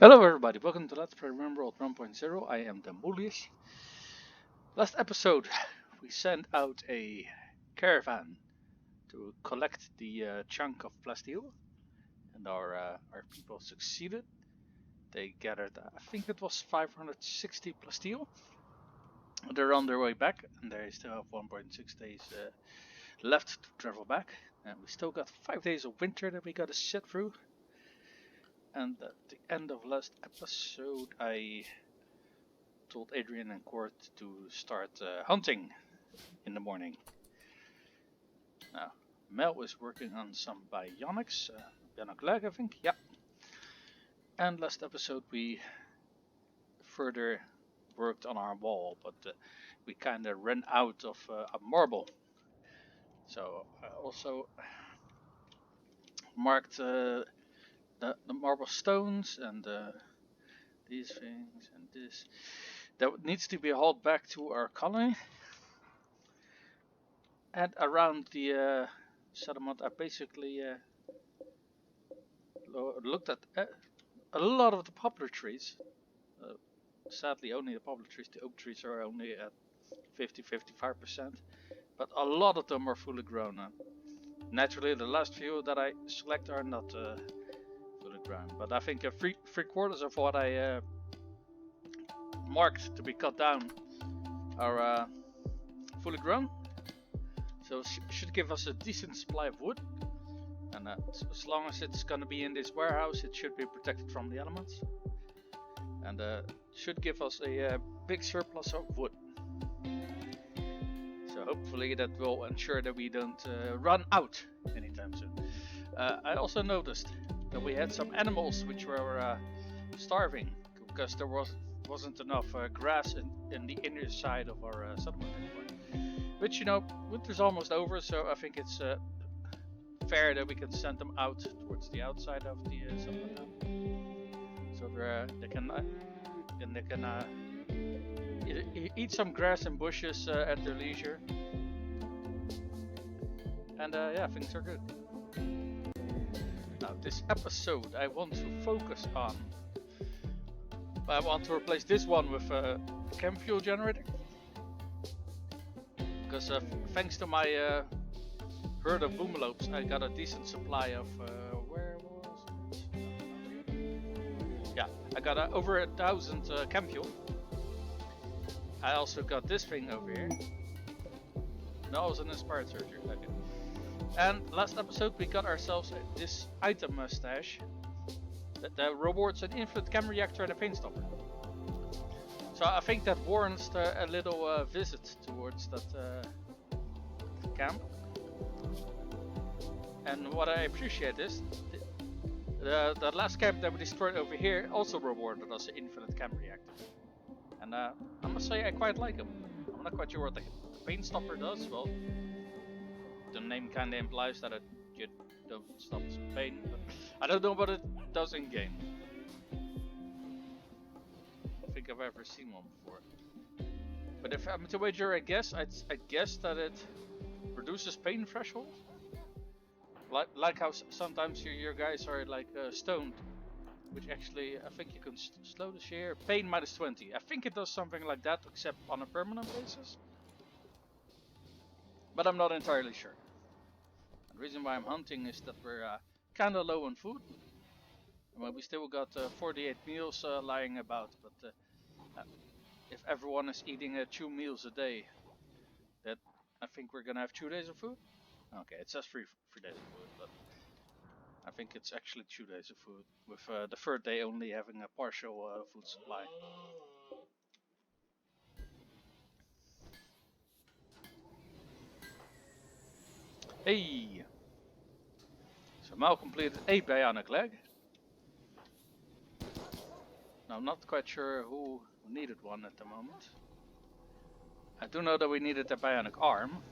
Hello everybody, welcome to Let's Play Rimworld 1.0. I am the Moolish. Last episode we sent out a caravan to collect the chunk of plasteel, and our people succeeded. They gathered, I think it was 560 plasteel. They're on their way back, and they still have 1.6 days left to travel back. And we still got 5 days of winter that we gotta sit through. And at the end of last episode I told Adrian and Court to start hunting in the morning. Now, Mel is working on some bionics, bionic leg I think, yeah. And last episode we further worked on our wall, but we kinda ran out of a marble. So I also marked the marble stones and these things and this. That needs to be hauled back to our colony. And around the settlement I basically looked at a lot of the poplar trees. Sadly only the poplar trees, the oak trees are only at 50-55%, but a lot of them are fully grown. Naturally the last few that I select are not fully grown, but I think three quarters of what I marked to be cut down are fully grown, so it should give us a decent supply of wood. And as long as it's gonna be in this warehouse, it should be protected from the elements, and should give us a big surplus of wood. So hopefully that will ensure that we don't run out anytime soon. I also noticed that we had some animals which were starving because there wasn't enough grass in the inner side of our settlement anymore. Which, you know, winter's almost over, so I think it's fair that we can send them out towards the outside of the settlement now. So they can eat some grass and bushes at their leisure. And yeah, things are good. Now this episode I want to focus on. I want to replace this one with a chem fuel generator. Because thanks to my herd of boomalopes, I got a decent supply of where was it? Yeah, I got over 1,000 chem fuel. I also got this thing over here. No, it was an inspired surgery. Okay. And last episode we got ourselves this item stash that rewards an infinite chem reactor and a paint stopper. So I think that warrants a little visit towards that camp. And what I appreciate is the last camp that we destroyed over here also rewarded us an infinite chem reactor. And I must say I quite like them. I'm not quite sure what the paint stopper does. Well, the name kinda implies that you don't stop pain, but I don't know what it does in game. I don't think I've ever seen one before. But if I'm to wager a guess, I'd guess that it reduces pain threshold. Like how sometimes your guys are like stoned, which actually I think you can slow the shear. Pain -20. I think it does something like that, except on a permanent basis. But I'm not entirely sure. The reason why I'm hunting is that we're kinda low on food. Well, we still got 48 meals lying about, but if everyone is eating 2 meals a day, that I think we're gonna have 2 days of food. Okay, it says 3 days of food, but I think it's actually 2 days of food, with the third day only having a partial food supply. Hey! So Mal completed a bionic leg. Now I'm not quite sure who needed one at the moment. I do know that we needed a bionic arm.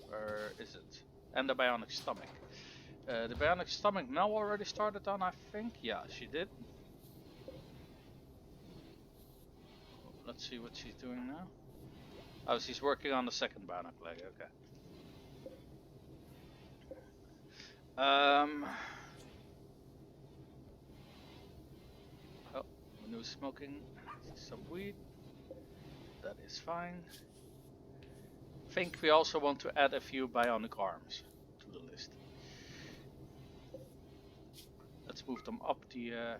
Where is it? And the bionic stomach. The bionic stomach Mel already started on, I think. Yeah, she did. Let's see what she's doing now. Oh, she's working on the second bionic leg, okay. Um. Oh, no smoking. Some weed. That is fine. Think we also want to add a few bionic arms to the list. Let's move them up the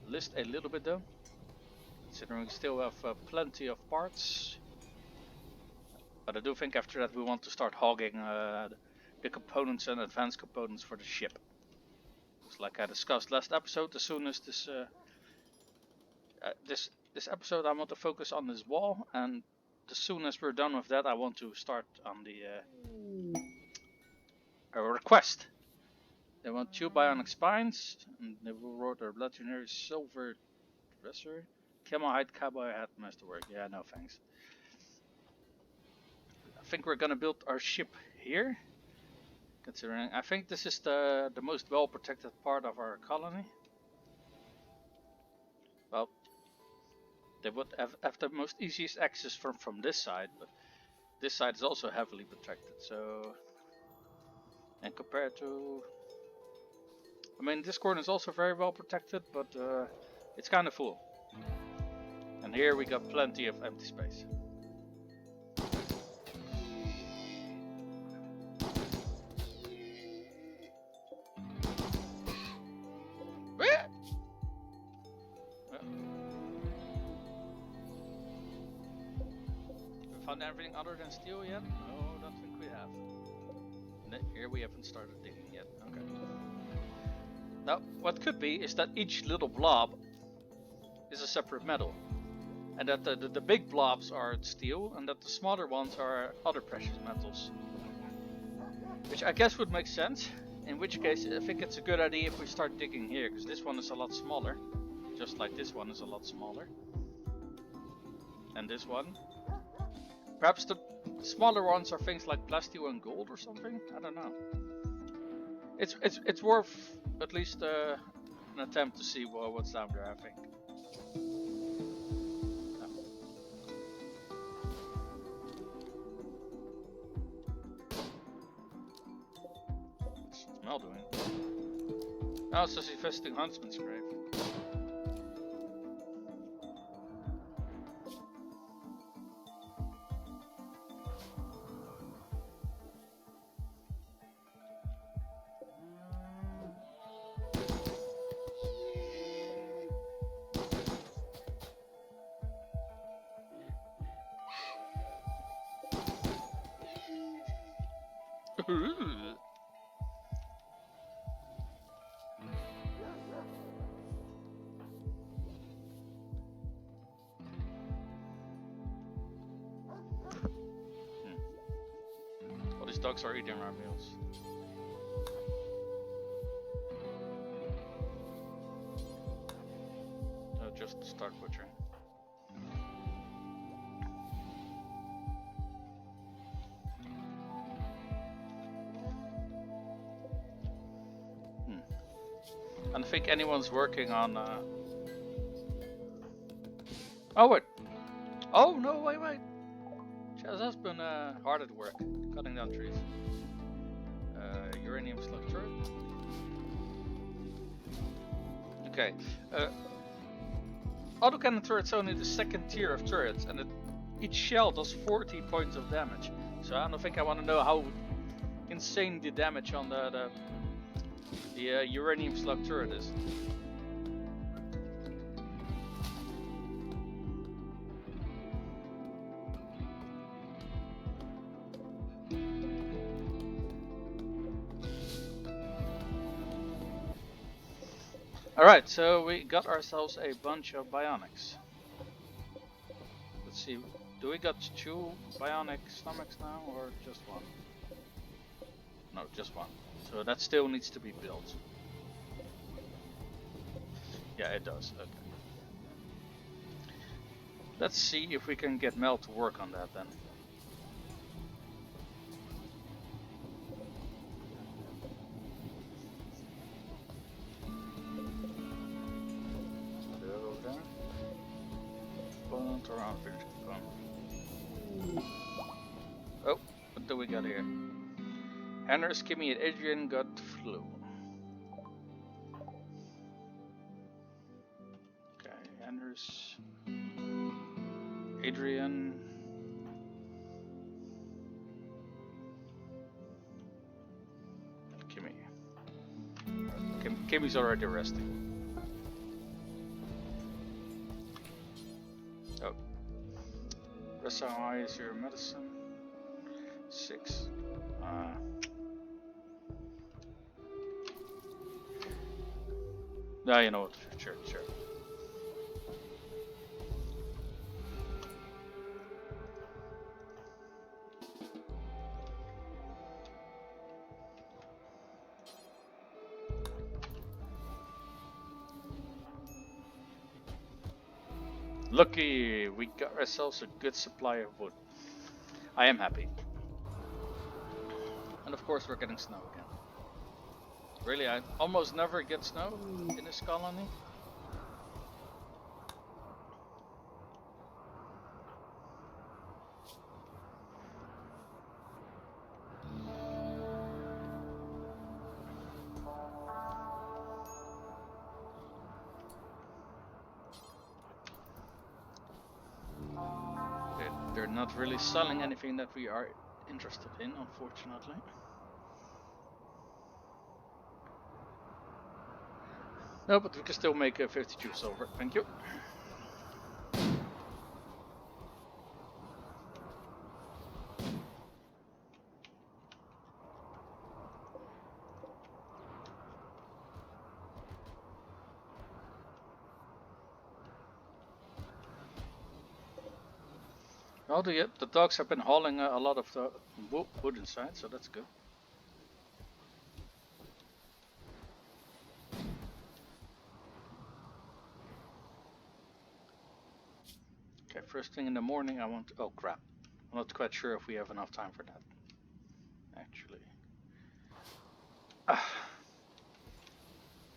list a little bit though, considering we still have plenty of parts. But I do think after that we want to start hogging the components and advanced components for the ship. Because like I discussed last episode, as soon as this episode I want to focus on this wall, and as soon as we're done with that I want to start on the request. They want 2 bionic spines, and they will reward their legendary silver dresser. Camel hide, cowboy hat, masterwork. Yeah, no thanks. I think we're gonna build our ship here. Considering I think this is the most well protected part of our colony. Well, they would have the most easiest access from this side, but this side is also heavily protected. So, and compared to, I mean, this corner is also very well protected, but it's kind of full. And here we got plenty of empty space. Found everything other than steel yet? No, don't think we have. Here we haven't started digging yet. Okay. Now, what could be is that each little blob is a separate metal. And that the big blobs are steel, and that the smaller ones are other precious metals. Which I guess would make sense. In which case, I think it's a good idea if we start digging here, because this one is a lot smaller. Just like this one is a lot smaller. And this one. Perhaps the smaller ones are things like plasteel and gold or something? I don't know. It's worth at least an attempt to see what's down there, I think. What's Mel doing? Oh, it's just visiting Huntsman's grave. All these dogs are eating our meals. No, just start butchering. I don't think anyone's working on. Oh wait! Oh no! Wait! Chaz has been hard at work, cutting down trees. Uranium slug turret. Okay. Autocannon turret's only the second tier of turrets, and each shell does 40 points of damage. So I don't think I want to know how insane the damage on the uranium slug turret is. Alright, so we got ourselves a bunch of bionics. Let's see, do we got 2 bionic stomachs now, or just 1? No, just 1. So that still needs to be built. Yeah, it does, okay. Let's see if we can get Mel to work on that then. Oh, what do we got here? Henner, Skimmy, and Adrian got flu. Okay, Anders, Adrian. Kimmy. Kimmy's already resting. Oh. Rest how high is your medicine? 6. Nah, you know what? Sure. Lucky, we got ourselves a good supply of wood. I am happy. And of course we're getting snow again. Really, I almost never get snow in this colony. They're not really selling anything that we are interested in, unfortunately. No, but we can still make 52 silver. Thank you. Oh, the dogs have been hauling a lot of the wood inside, so that's good. Okay, first thing in the morning I want to... Oh crap. I'm not quite sure if we have enough time for that. Actually.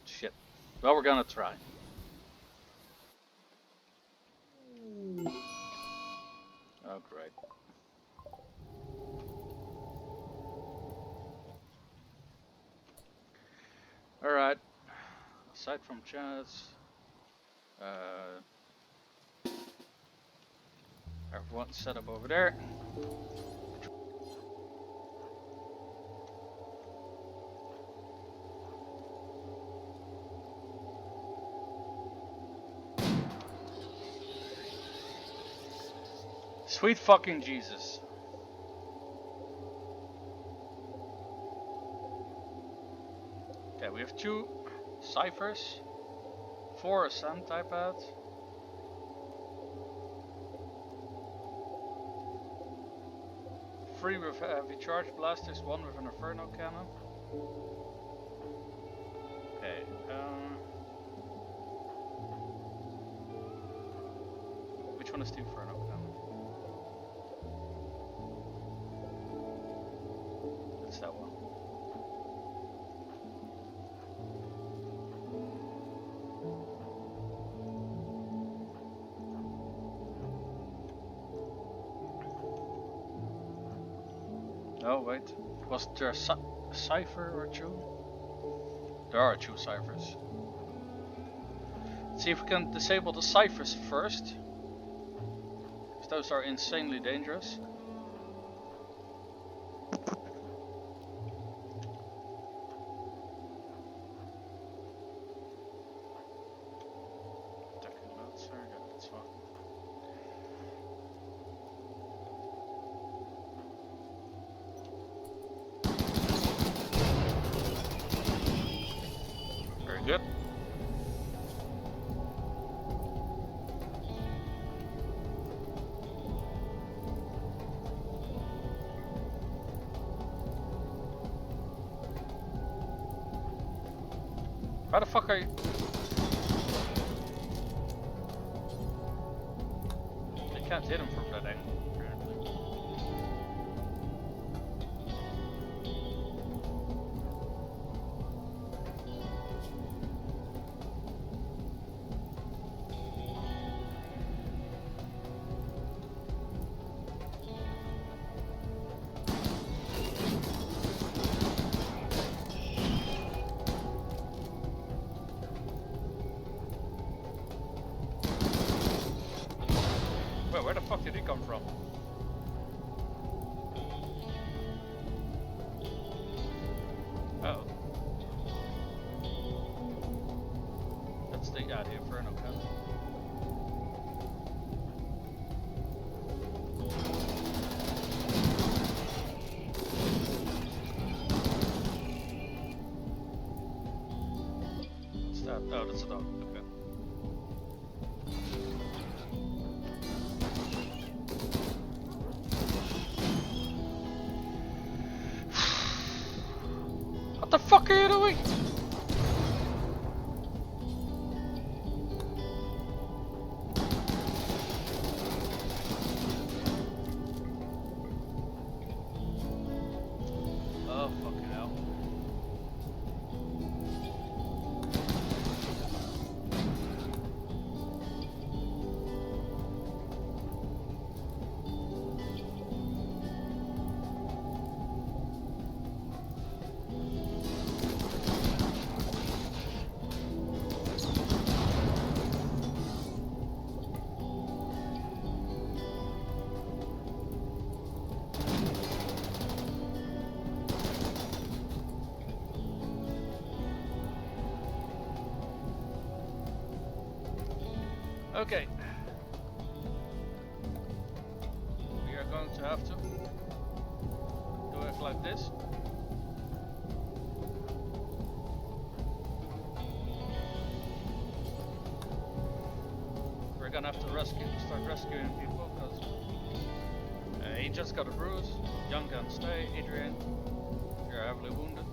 Shit. Well, we're gonna try. Oh, great. Alright. Aside from Jazz, everyone's set up over there. Sweet fucking Jesus. Okay, we have 2 ciphers, 4 sand type ads. Three with heavy charge blasters, 1 with an inferno cannon. Okay, which one is the inferno cannon? It's that one. Oh wait, was there a cipher or 2? There are 2 ciphers. Let's see if we can disable the ciphers first, because those are insanely dangerous. That's fine. Very good. How the fuck are you? They can't hit him from that angle, apparently. come from? Oh. That's the Inferno cat. What's that? Oh, that's a dog. Okay. What the fuck are you doing? Oh, fucking hell. Okay. We are going to have to do it like this. We're gonna have to start rescuing people because he just got a bruise. Young can't stay. Adrian, you're heavily wounded.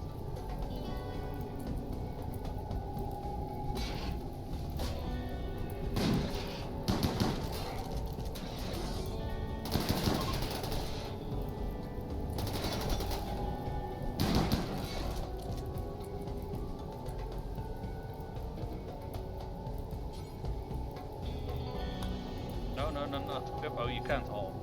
No, not Pippo, you can't haul.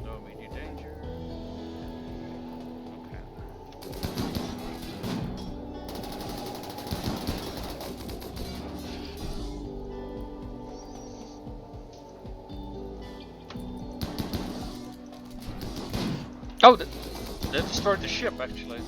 No immediate danger. Okay. Oh, they destroyed the ship actually.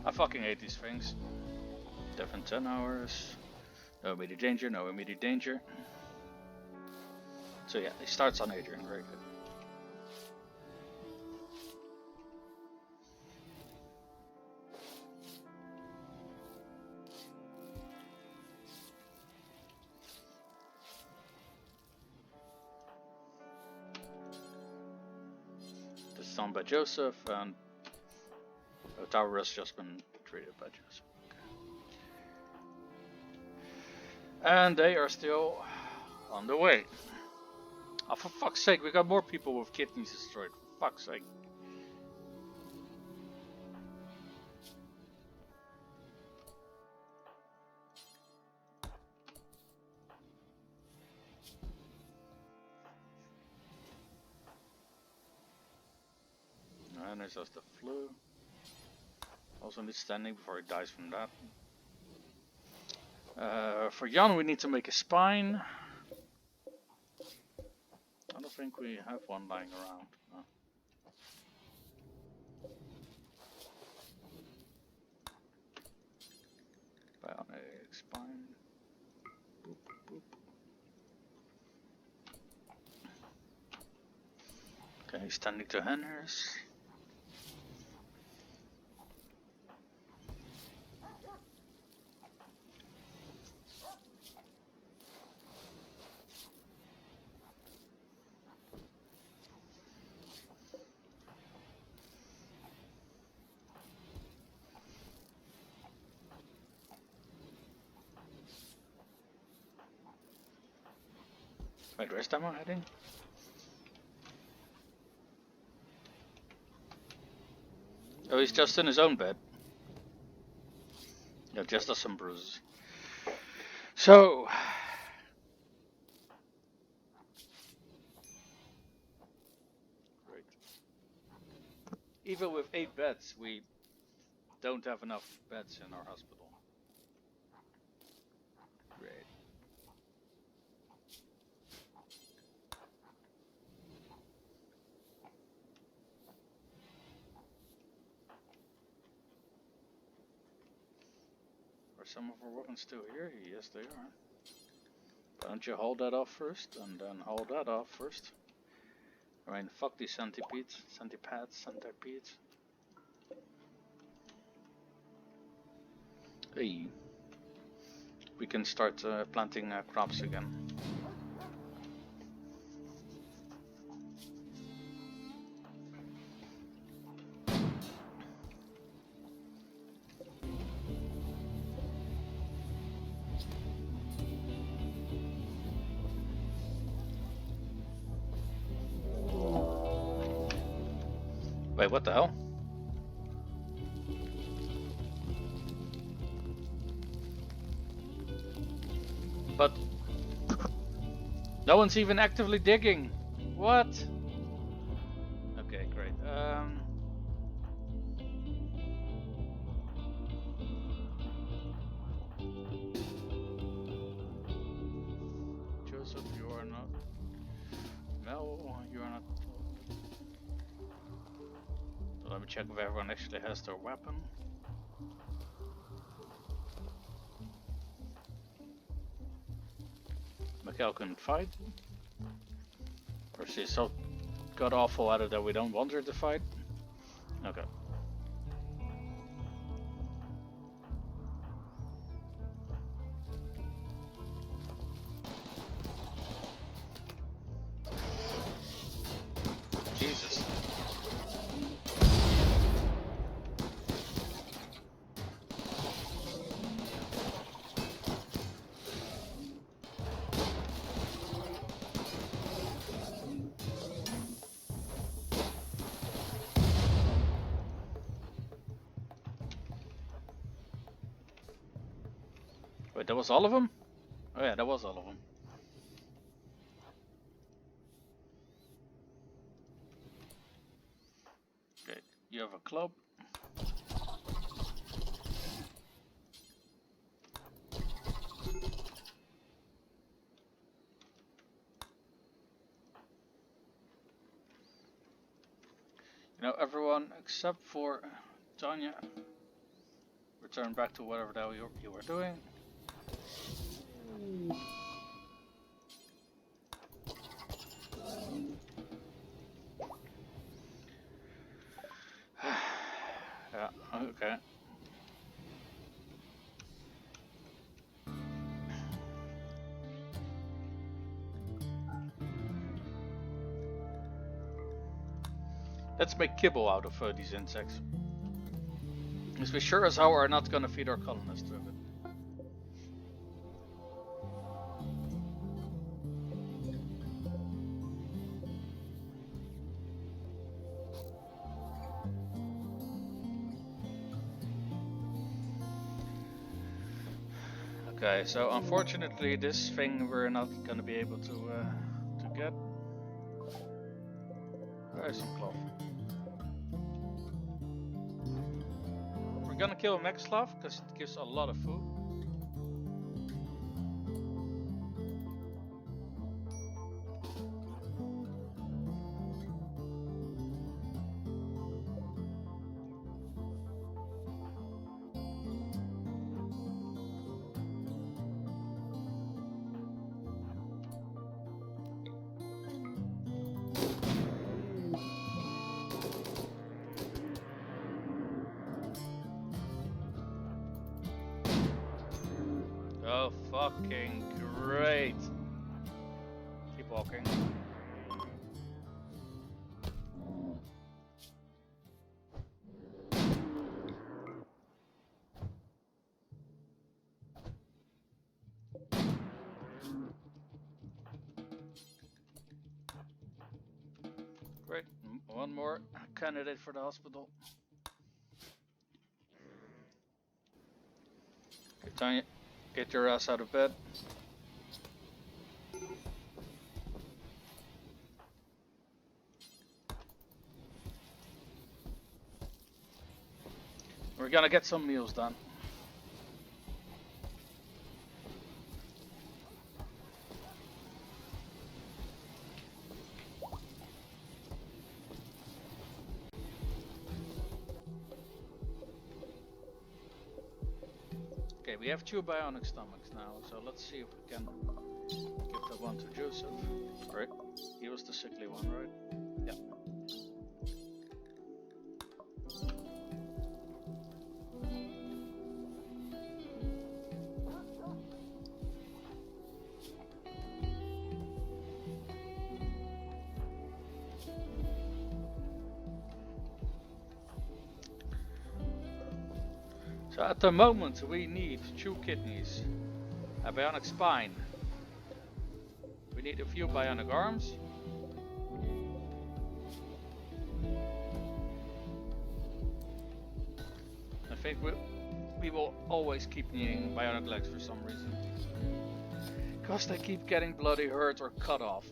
I fucking hate these things. Death in 10 hours. No immediate danger, no immediate danger. So yeah, he starts on Adrian, very good. This is done by Joseph, and Tower has just been treated by Joseph. Okay. And they are still on the way. Oh, for fuck's sake, we got more people with kidneys destroyed. For fuck's sake. And there's just the flu. Also needs standing before he dies from that. For Jan we need to make a spine. I don't think we have one lying around. No. Bionic spine. Boop, boop. Okay, standing to Henners. Wait, where's Demo heading? Oh, he's just in his own bed. Yeah, just as some bruises. So, great. Even with 8 beds, we don't have enough beds in our hospital. Great. Are some of our weapons still here? Yes, they are. Why don't you hold that off first, and then hold that off first? I mean, fuck these centipedes. Hey. We can start planting crops again. Wait, what the hell? But no one's even actively digging. What? Okay, great. Joseph, you are not. Mel, you are not. Let me check if everyone actually has their weapon. Mikhail couldn't fight. Or she's so god awful at it that we don't want her to fight. Okay. Jesus. Wait, that was all of them? Oh yeah, that was all of them. Okay, you have a club. You know, everyone except for Tanya, return back to whatever the hell you were doing. Yeah, okay. Let's make kibble out of these insects. Because we sure as hell are not gonna feed our colonists with it. Okay, so unfortunately this thing we're not gonna be able to get. There's some cloth. We're gonna kill a Mexslav because it gives a lot of food. Oh, fucking great. Keep walking. Great. One more candidate for the hospital. Tanya, get your ass out of bed. We're gonna get some meals done. Okay, we have 2 bionic stomachs now, so let's see if we can give that one to Joseph. Right? He was the sickly one, right? Yeah. So at the moment we need 2 kidneys, a bionic spine, we need a few bionic arms, I think we will always keep needing bionic legs for some reason, because they keep getting bloody hurt or cut off.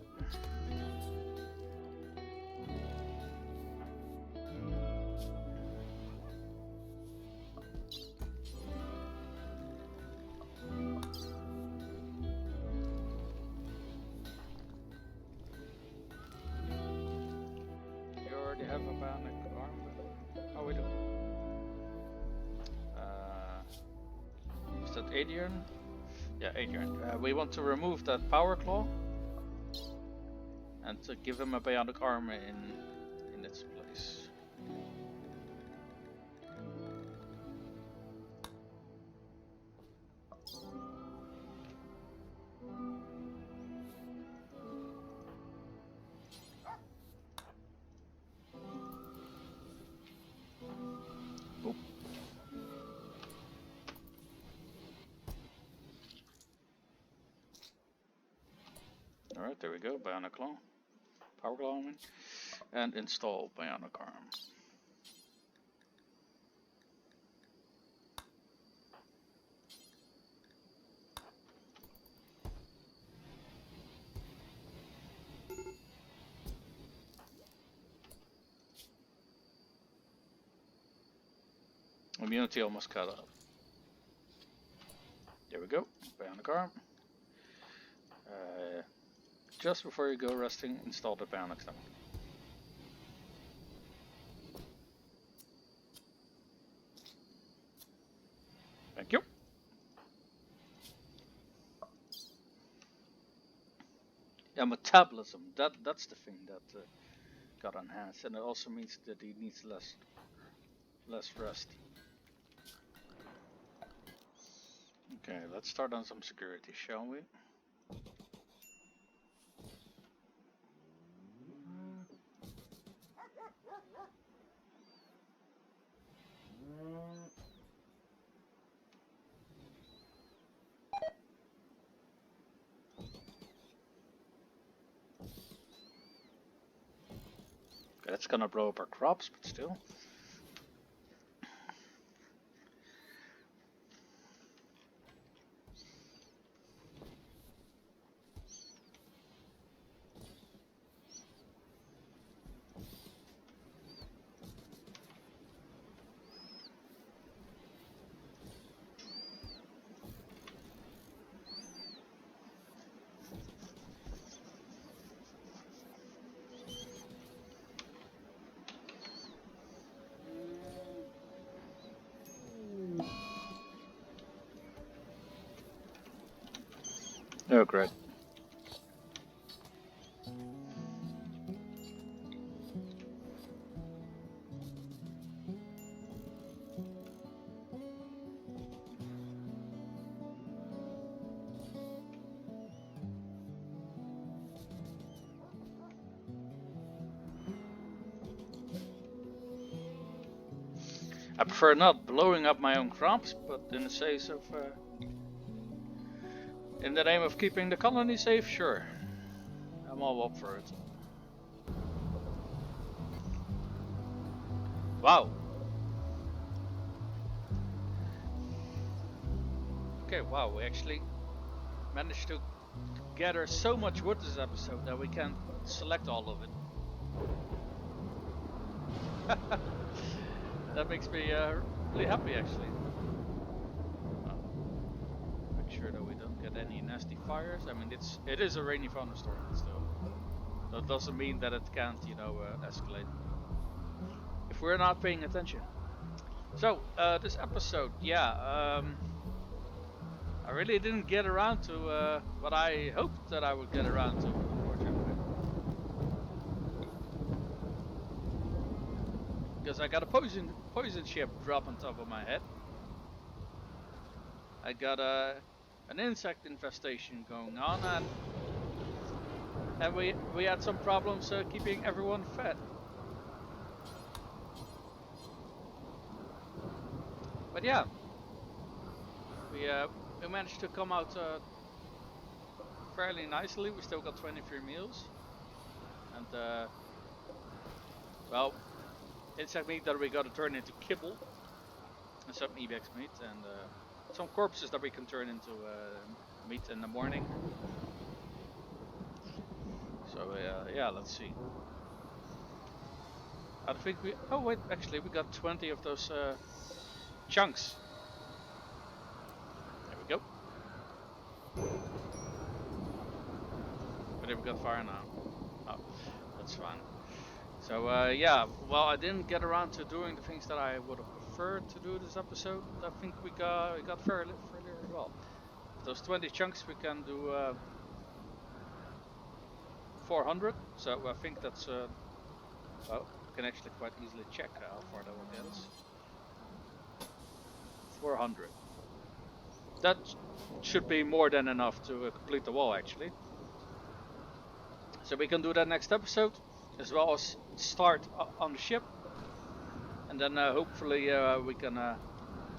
You have a bionic arm? Oh, we do. Is that Adrian? Yeah, Adrian. We want to remove that power claw and to give him a bionic arm in its place. Alright, there we go, bionic claw. Power claw, I mean. And install bionic arm. Immunity almost cut off. There we go, bionic arm. Just before you go resting, install the bionic stomach. Thank you. Yeah, metabolism. That's the thing that got enhanced, and it also means that he needs less rest. Okay, let's start on some security, shall we? Okay, that's gonna blow up our crops, but still. Oh, great. I prefer not blowing up my own crops, but in the case of, in the name of keeping the colony safe, sure. I'm all up for it. Wow. Okay, wow, we actually managed to gather so much wood this episode that we can select all of it. That makes me really happy, actually. Make sure that we don't get any nasty fires. I mean, it is a rainy thunderstorm still. That doesn't mean that it can't, you know, escalate if we're not paying attention. So this episode, yeah, I really didn't get around to what I hoped that I would get around to, unfortunately, because I got a poison ship drop on top of my head. I got an insect infestation going on, and we had some problems keeping everyone fed. But yeah, we managed to come out fairly nicely. We still got 23 meals, and well, insect meat that we got to turn into kibble, and some ibex meat, and some corpses that we can turn into meat in the morning. So yeah, let's see. I think we. Oh wait, actually, we got 20 of those chunks. There we go. But we got fire now. Oh, that's fine. So yeah, well, I didn't get around to doing the things that I would have preferred to do this episode. I think we got fairly well. With those 20 chunks, we can do 400. So I think that's well, we can actually quite easily check how far that will get us. 400. That should be more than enough to complete the wall, actually. So we can do that next episode, as well as start on the ship, and then hopefully we can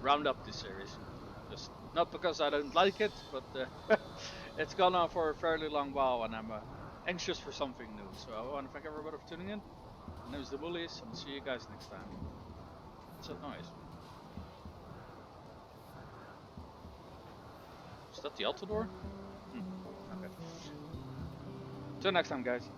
round up this series. Just not because I don't like it, but it's gone on for a fairly long while, and I'm anxious for something new. So I want to thank everybody for tuning in. My name is the Bullies, and I'll see you guys next time. What's that noise? Is that the altar door? Okay. Till next time, guys.